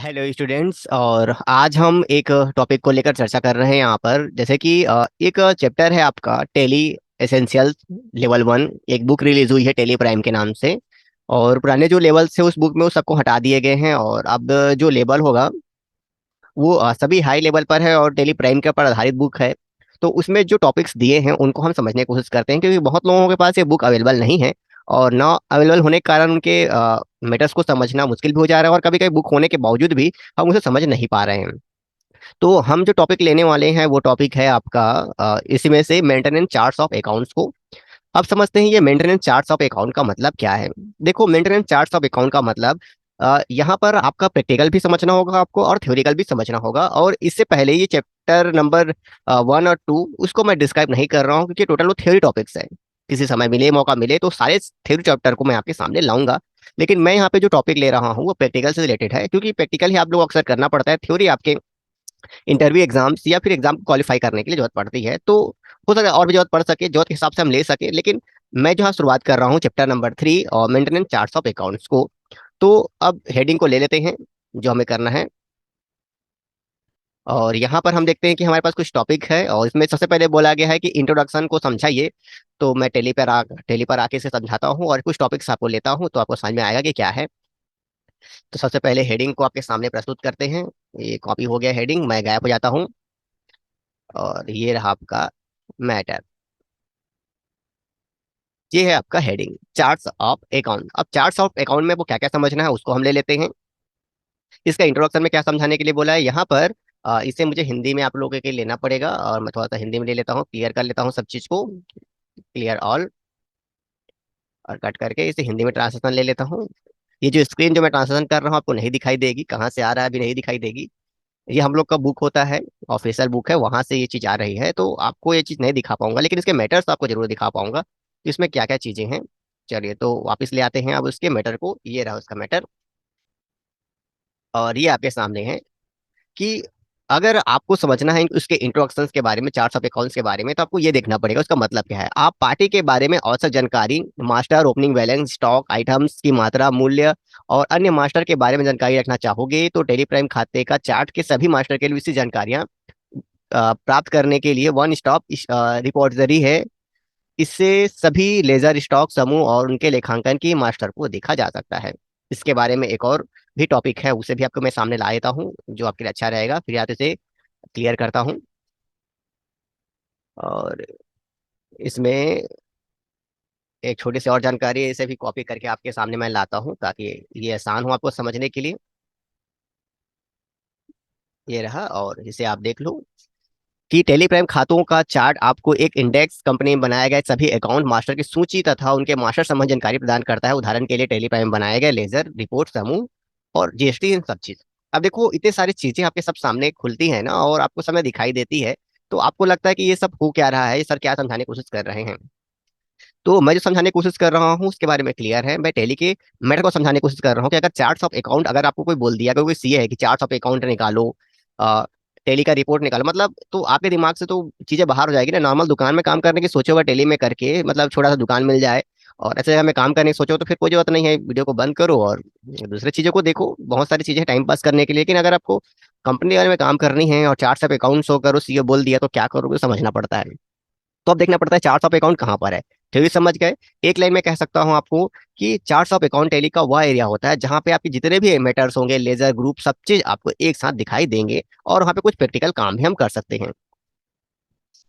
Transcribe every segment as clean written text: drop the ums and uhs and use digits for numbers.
Hello students. और आज हम एक टॉपिक को लेकर चर्चा कर रहे हैं यहाँ पर। जैसे कि एक चैप्टर है आपका टेली एसेंशियल्स लेवल 1। एक बुक रिलीज हुई है टेली प्राइम के नाम से। और पुराने जो लेवल्स थे उस बुक में वो सबको हटा दिए गए हैं, और अब जो लेवल होगा वो सभी हाई लेवल पर है और टेली प्राइम के ऊपर आधारित बुक है। तो उसमें जो टॉपिक्स दिए हैं उनको हम समझने की कोशिश करते हैं, क्योंकि बहुत लोगों के पास ये बुक अवेलेबल नहीं है। और ना अवेलेबल होने के कारण उनके मैटर्स को समझना मुश्किल भी हो जा रहा है, और कभी कभी बुक होने के बावजूद भी हम उसे समझ नहीं पा रहे हैं। तो हम जो टॉपिक लेने वाले हैं वो टॉपिक है आपका इसमें से मेंटेनेंस चार्ट्स ऑफ अकाउंट्स को। अब समझते हैं ये मेंटेनेंस चार्ट्स ऑफ अकाउंट का मतलब क्या है। देखो, मेंटेनेंस चार्ट्स ऑफ अकाउंट का मतलब यहाँ पर आपका प्रैक्टिकल भी समझना होगा आपको, और थ्योरिकल भी समझना होगा। और इससे पहले ये चैप्टर नंबर 1 और 2 उसको मैं डिस्क्राइब नहीं कर रहा हूँ, क्योंकि टोटल वो थ्योरी टॉपिक्स है। किसी समय मिले, मौका मिले तो सारे थ्योरी चैप्टर को मैं आपके सामने लाऊंगा। लेकिन मैं यहाँ पे जो टॉपिक ले रहा हूँ वो प्रैक्टिकल से रिलेटेड है, क्योंकि प्रैक्टिकल ही आप लोग अक्सर करना पड़ता है। थ्योरी आपके इंटरव्यू एग्जाम्स या फिर एग्जाम क्वालिफाई करने के लिए जरूरत पड़ती है। तो हो सकता है और भी जरूरत पड़ सके, जरूरत के हिसाब से हम ले सके। लेकिन मैं जो है शुरुआत कर रहा हूँ चैप्टर नंबर 3 और मेंटेनेंस चार्ट्स ऑफ अकाउंट्स को। तो अब हेडिंग को ले लेते हैं जो हमें करना है। और यहाँ पर हम देखते हैं कि हमारे पास कुछ टॉपिक है, और इसमें सबसे पहले बोला गया है कि इंट्रोडक्शन को समझाइए। तो मैं टेली पर आके इसे समझाता हूँ और कुछ टॉपिक्स आपको लेता हूँ, तो आपको समझ में आएगा कि क्या है। तो सबसे पहले हेडिंग को आपके सामने प्रस्तुत करते हैं। ये कॉपी हो गया हेडिंग, मैं गायब हो जाता हूँ। और ये रहा आपका मैटर। ये है आपका हेडिंग चार्ट्स ऑफ अकाउंट। अब चार्ट्स ऑफ अकाउंट में वो क्या क्या समझना है उसको हम ले लेते हैं। इसका इंट्रोडक्शन में क्या समझाने के लिए बोला है यहाँ पर, इसे मुझे हिंदी में आप लोगों के लिए लेना पड़ेगा, और मैं थोड़ा सा हिंदी में ले लेता हूँ, क्लियर कर लेता हूँ सब चीज को। Clear all. और कट करके इसे हिंदी में ट्रांसलेशन ले लेता हूँ। ये जो स्क्रीन जो मैं ट्रांसलेशन कर रहा हूँ आपको नहीं दिखाई देगी, कहाँ से आ रहा है अभी नहीं दिखाई देगी। ये हम लोग का बुक होता है, ऑफिशियल बुक है, वहां से ये चीज आ रही है, तो आपको ये चीज नहीं दिखा पाऊंगा, लेकिन इसके मैटर्स आपको जरूर दिखा पाऊंगा कि इसमें क्या क्या चीजें हैं। चलिए तो वापस ले आते हैं अब उसके मैटर को। ये रहा उसका मैटर। और ये आपके सामने है कि अगर आपको समझना है उसके इंट्रोडक्शन के बारे में, चार्ट्स ऑफ अकाउंट्स के बारे में, तो आपको ये देखना पड़ेगा उसका मतलब क्या है। आप पार्टी के बारे में औसत जानकारी, master opening balance, stock items की मात्रा, मूल्य और अन्य मास्टर के बारे में जानकारी रखना चाहोगे, तो टेली प्राइम खाते का चार्ट के सभी मास्टर के लिए विशिष्ट जानकारियां प्राप्त करने के लिए वन स्टॉप रिपोजिटरी है। इससे सभी लेजर स्टॉक समूह और उनके लेखांकन की मास्टर को देखा जा सकता है। इसके बारे में एक और भी टॉपिक है, उसे भी आपको मैं सामने ला देता हूँ जो आपके लिए अच्छा रहेगा, फिर यहाँ से क्लियर करता हूँ। और इसमें एक छोटी सी और जानकारी है, इसे भी कॉपी करके आपके सामने मैं लाता हूँ ताकि ये आसान हो आपको समझने के लिए। ये रहा, और इसे आप देख लो कि टेलीप्राइम खातों का चार्ट आपको एक इंडेक्स कंपनी में बनाए गए सभी अकाउंट मास्टर की सूची तथा उनके मास्टर संबंध जानकारी प्रदान करता है। उदाहरण के लिए टेलीप्राइम में बनाए गए लेजर रिपोर्ट समूह और जीएसटी, इन सब चीज। अब देखो इतने सारी चीजें आपके सब सामने खुलती है ना, और आपको समय दिखाई देती है, तो आपको लगता है कि ये सब हो क्या रहा है, ये सर क्या समझाने की कोशिश कर रहे हैं। तो मैं जो समझाने की कोशिश कर रहा हूँ उसके बारे में क्लियर है। मैं टेली के मैटर को समझाने की कोशिश कर रहा हूँ कि अगर चार्ट्स ऑफ अकाउंट, अगर आपको कोई बोल दिया, कोई सीए है कि चार्ट्स ऑफ अकाउंट निकालो, टेली का रिपोर्ट निकालो, मतलब तो आपके दिमाग से तो चीजें बाहर हो जाएगी ना। नॉर्मल दुकान में काम करने की सोचो, अगर टेली में करके मतलब छोटा सा दुकान मिल जाए और ऐसे हमें काम करने की सोचो, तो फिर कोई जरूरत नहीं है, वीडियो को बंद करो और दूसरी चीजों को देखो। बहुत सारी चीजें टाइम पास करने के लिए, लेकिन अगर आपको कंपनी वाले में काम करनी है और चार्ट्स ऑफ अकाउंट शो करो, सीए बोल दिया तो क्या करोगे, समझना पड़ता है। तो अब देखना पड़ता है चार्ट्स ऑफ अकाउंट कहाँ पर है। थ्योरी समझ गए। एक लाइन में कह सकता हूँ आपको कि चार्ट्स ऑफ अकाउंट टैली का वह एरिया होता है जहाँ पे आपके जितने भी मैटर्स होंगे, लेजर ग्रुप, सब चीज आपको एक साथ दिखाई देंगे, और वहाँ पे कुछ प्रैक्टिकल काम भी हम कर सकते हैं।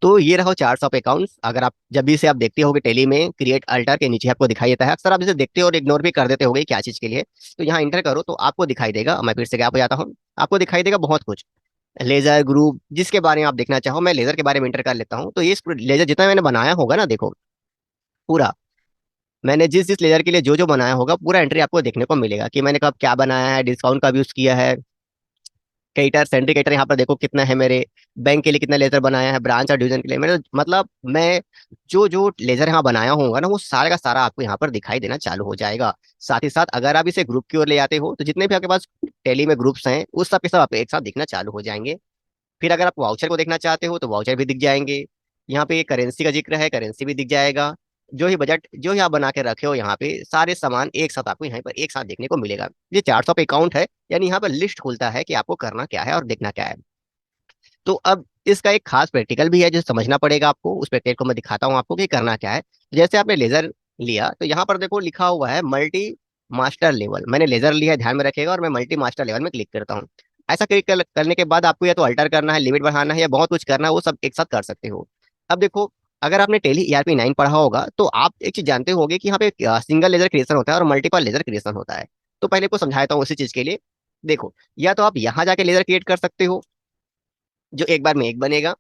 तो ये रहा चार्ट्स ऑफ अकाउंट्स। अगर आप जब भी इसे आप देखते होगे टेली में क्रिएट अल्टर के नीचे आपको दिखाई देता है, अक्सर आप इसे देखते हो और इग्नोर भी कर देते होगे क्या चीज के लिए। तो यहाँ इंटर करो तो आपको दिखाई देगा, मैं फिर से गैप हो जाता हूँ, आपको दिखाई देगा बहुत कुछ। लेजर ग्रुप जिसके बारे में आप देखना चाहो, मैं लेजर के बारे में इंटर कर लेता हूँ। तो ये लेजर जितना मैंने बनाया होगा ना, देखो पूरा मैंने जिस जिस लेजर के लिए जो जो बनाया होगा पूरा एंट्री आपको देखने को मिलेगा कि मैंने कब क्या बनाया है, डिस्काउंट कब यूज किया है। कैटर सेंट्रिकेटर यहाँ पर देखो कितना है मेरे, बैंक के लिए कितना लेजर बनाया है, ब्रांच और डिवीजन के लिए मैंने, मतलब मैं जो जो लेजर यहाँ बनाया होगा ना वो सारा का सारा आपको यहाँ पर दिखाई देना चालू हो जाएगा। साथ ही साथ अगर आप इसे ग्रुप की ओर ले जाते हो तो जितने भी आपके पास टेली में ग्रुप्स हैं उस सब के सब आप एक साथ दिखना चालू हो जाएंगे। फिर अगर आप वाउचर को देखना चाहते हो तो वाउचर भी दिख जाएंगे। यहाँ पे करेंसी का जिक्र है, करेंसी भी दिख जाएगा। जो ही आप बना के रखे हो यहाँ पे सारे सामान एक साथ आपको यहाँ पर एक साथ देखने को मिलेगा। ये चार्ट्स ऑफ अकाउंट है, यानी यहाँ पर लिस्ट खुलता है कि आपको करना क्या है और देखना क्या है। तो अब इसका एक खास प्रैक्टिकल भी है जो समझना पड़ेगा आपको, उस प्रैक्टिकल को मैं दिखाता हूँ आपको कि करना क्या है। जैसे आपने लेजर लिया तो यहाँ पर देखो लिखा हुआ है मल्टी मास्टर लेवल। मैंने लेजर लिया है, ध्यान में रखिएगा, और मैं मल्टी मास्टर लेवल में क्लिक करता हूँ। ऐसा क्लिक करने के बाद आपको या तो अल्टर करना है, लिमिट बढ़ाना है, या बहुत कुछ करना है, वो सब एक साथ कर सकते हो। अब देखो, अगर आपने टेली ERP 9 पढ़ा होगा तो आप एक चीज जानते होगे कि यहाँ पे सिंगल लेजर क्रिएशन होता है और मल्टीपल लेजर क्रिएशन होता है। तो पहले को समझाता हूँ उसी चीज के लिए। देखो, या तो आप यहाँ जाके लेजर क्रिएट कर सकते हो जो एक बार में एक बनेगा,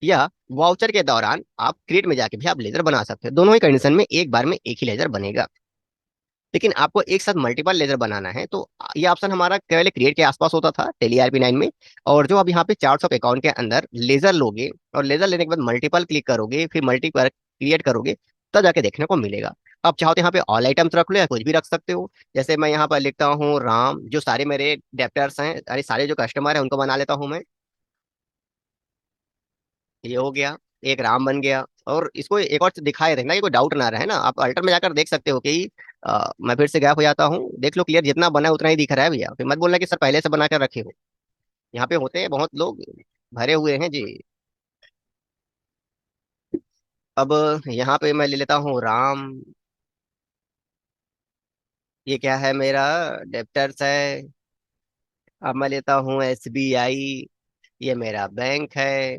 या वाउचर के दौरान आप क्रिएट में जाके भी आप लेजर बना सकते हो। दोनों ही कंडीशन में एक बार में एक ही लेजर बनेगा। लेकिन आपको एक साथ मल्टीपल लेजर बनाना है तो ये ऑप्शन हमारा केवल क्रिएट के आसपास होता था टेली ERP 9 में। और जो अब यहाँ पे चार्ट्स ऑफ अकाउंट के अंदर लेजर लोगे और लेजर लेने के बाद मल्टीपल क्लिक करोगे, फिर मल्टीपल क्रिएट करोगे, तब जाके देखने को मिलेगा। अब चाहो तो यहाँ पे ऑल आइटम्स रख लो या कुछ भी रख सकते हो। जैसे मैं यहाँ पर लिखता हूँ राम, जो सारे मेरे डेप्टर्स हैं, अरे सारे जो कस्टमर है उनको बना लेता हूँ मैं। ये हो गया, एक राम बन गया। और इसको एक और दिखाए रहना कि कोई डाउट ना रहे ना, आप अल्टर में जाकर देख सकते हो कि मैं फिर से गायब हो जाता हूँ, देख लो क्लियर, जितना बना है उतना ही दिख रहा है भैया, फिर मत बोलना कि सर पहले से बना कर रखे हो। यहाँ पे होते हैं बहुत लोग भरे हुए हैं जी। अब यहाँ पे मैं ले लेता हूँ राम। ये क्या है, मेरा डेप्टर्स है। अब मैं लेता हूँ SBI, ये मेरा बैंक है।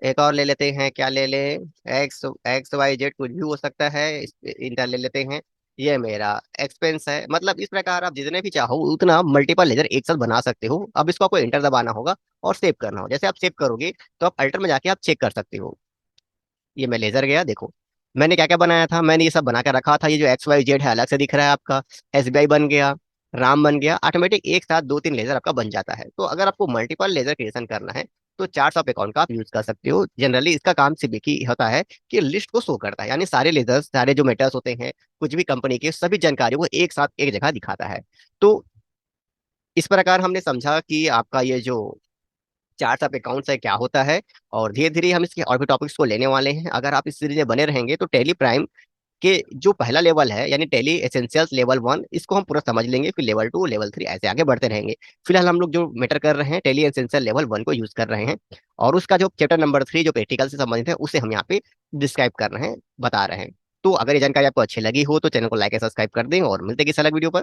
एक और ले लेते हैं, क्या ले लें, XYZ, कुछ भी हो सकता है, इंटर ले लेते हैं। ये मेरा एक्सपेंस है। मतलब इस प्रकार आप जितने भी चाहो उतना मल्टीपल लेजर एक साथ बना सकते हो। अब इसको आपको इंटर दबाना होगा और सेव करना हो। जैसे आप सेव करोगे तो आप अल्टर में जाके आप चेक कर सकते हो। ये मैं लेजर गया, देखो मैंने क्या क्या बनाया था, मैंने ये सब बना के रखा था। ये जो XYZ है अलग से दिख रहा है आपका। SBI बन गया, राम बन गया, ऑटोमेटिक एक साथ दो तीन लेजर आपका बन जाता है। तो अगर आपको मल्टीपल लेजर क्रिएशन करना है तो चार्ट्स ऑफ अकाउंट का आप यूज कर सकते हो। जनरली इसका काम सिर्फ एक ही होता है कि लिस्ट को शो करता है, यानी सारे लेजर्स, सारे जो मेटर्स होते हैं कुछ भी कंपनी के, सभी जानकारियों को एक साथ एक जगह दिखाता है। तो इस प्रकार हमने समझा कि आपका ये जो चार्ट ऑफ अकाउंट्स है क्या होता है। और धीरे धीरे हम इसके और भी टॉपिक्स को लेने वाले हैं। अगर आप इस सीरीज में बने रहेंगे तो टेली प्राइम के जो पहला लेवल है यानी टेली एसेंशियल्स लेवल 1, इसको हम पूरा समझ लेंगे, फिर लेवल 2 लेवल 3 ऐसे आगे बढ़ते रहेंगे। फिलहाल हम लोग जो मैटर कर रहे हैं टेली एसेंशियल लेवल 1 को यूज कर रहे हैं। और उसका जो चैप्टर नंबर 3 जो प्रैक्टिकल से संबंधित है उसे हम यहाँ पे डिस्क्राइब कर रहे हैं, बता रहे हैं। तो अगर ये जानकारी आपको अच्छी लगी हो तो चैनल को लाइक और सब्सक्राइब कर दें, और मिलते हैं किसी अलग वीडियो पर।